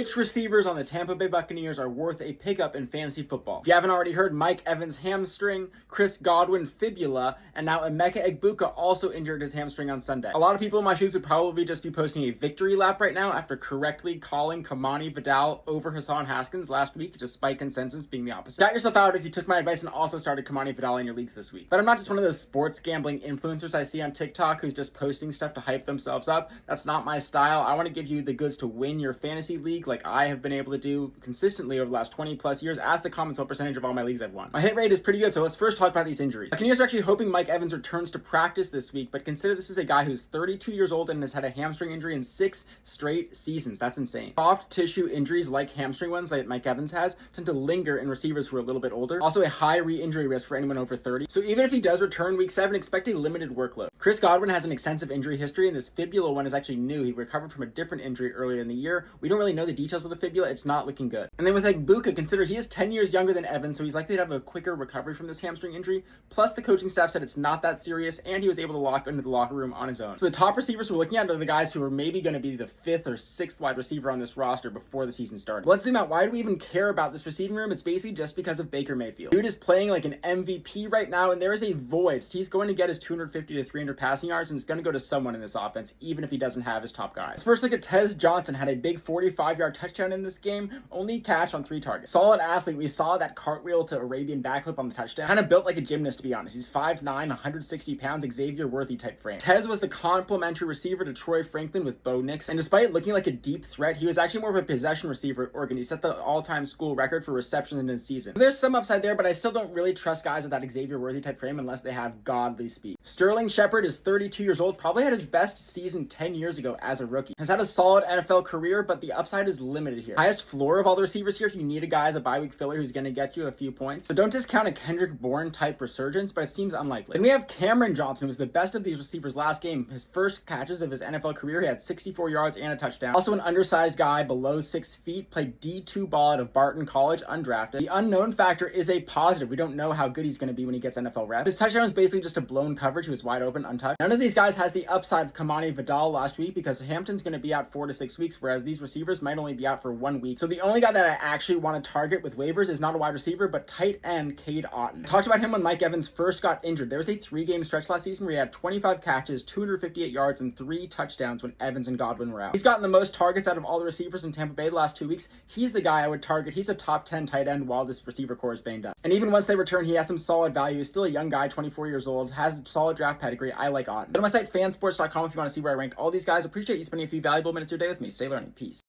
Which receivers on the Tampa Bay Buccaneers are worth a pickup in fantasy football? If you haven't already heard, Mike Evans hamstring, Chris Godwin fibula, and now Emekaegbuka also injured his hamstring on Sunday. A lot of people in my shoes would probably just be posting a victory lap right now after correctly calling Kamani Vidal over Hassan Haskins last week, despite consensus being the opposite. Got yourself out if you took my advice and also started Kamani Vidal in your leagues this week. But I'm not just one of those sports gambling influencers I see on TikTok who's just posting stuff to hype themselves up. That's not my style. I want to give you the goods to win your fantasy league like I have been able to do consistently over the last 20 plus years. Ask the comments what percentage of all my leagues I've won. My hit rate is pretty good, so let's first talk about these injuries. Buccaneers are actually hoping Mike Evans returns to practice this week, but consider this is a guy who's 32 years old and has had a hamstring injury in 6 straight seasons. That's insane. Soft tissue injuries like hamstring ones that Mike Evans has tend to linger in receivers who are a little bit older. Also a high re-injury risk for anyone over 30. So even if he does return week 7, expect a limited workload. Chris Godwin has an extensive injury history, and this fibula one is actually new. He recovered from a different injury earlier in the year. We don't really know the details of the fibula. It's not looking good. And then with Bucca, consider he is 10 years younger than Evans, so he's likely to have a quicker recovery from this hamstring injury. Plus, the coaching staff said it's not that serious, and he was able to lock into the locker room on his own. So the top receivers we're looking at are the guys who are maybe going to be the 5th or 6th wide receiver on this roster before the season started. Let's zoom out. Why do we even care about this receiving room? It's basically just because of Baker Mayfield. Dude is playing like an MVP right now, and there is a void. He's going to get his 250 to 300 passing yards, and it's going to go to someone in this offense, even if he doesn't have his top guys. Let's first look at Tez Johnson. Had a big 45-yard touchdown in this game, only catch on 3 targets. Solid athlete. We saw that cartwheel to Arabian backflip on the touchdown. Kind of built like a gymnast, to be honest. He's 5'9", 160 pounds, Xavier Worthy type frame. Tez was the complementary receiver to Troy Franklin with Bo Nix, and despite looking like a deep threat, he was actually more of a possession receiver at Oregon. He set the all-time school record for receptions in his season. So there's some upside there, but I still don't really trust guys with that Xavier Worthy type frame unless they have godly speed. Sterling Shepard is 32 years old, probably had his best season 10 years ago as a rookie. Has had a solid NFL career, but the upside is limited here. Highest floor of all the receivers here, if you need a guy as a bye week filler who's going to get you a few points. So don't discount a Kendrick Bourne type resurgence, but it seems unlikely. Then we have Cameron Johnson, who was the best of these receivers last game. His first catches of his NFL career, he had 64 yards and a touchdown. Also an undersized guy below 6 feet, played D2 ball out of Barton College, undrafted. The unknown factor is a positive. We don't know how good he's going to be when he gets NFL reps. His touchdown is basically just a blown coverage. He was wide open, untouched. None of these guys has the upside of Kamani Vidal last week because Hampton's going to be out 4 to 6 weeks, whereas these receivers might only be out for 1 week. So the only guy that I actually want to target with waivers is not a wide receiver, but tight end Cade Otton. I talked about him when Mike Evans first got injured. There was a 3-game stretch last season where he had 25 catches, 258 yards, and 3 touchdowns when Evans and Godwin were out. He's gotten the most targets out of all the receivers in Tampa Bay the last 2 weeks. He's the guy I would target. He's a top 10 tight end while this receiver core is banged up. And even once they return, he has some solid value. He's still a young guy, 24 years old, has solid draft pedigree. I like Otton. Go to my site, fansports.com, if you want to see where I rank all these guys. Appreciate you spending a few valuable minutes of your day with me. Stay learning. Peace.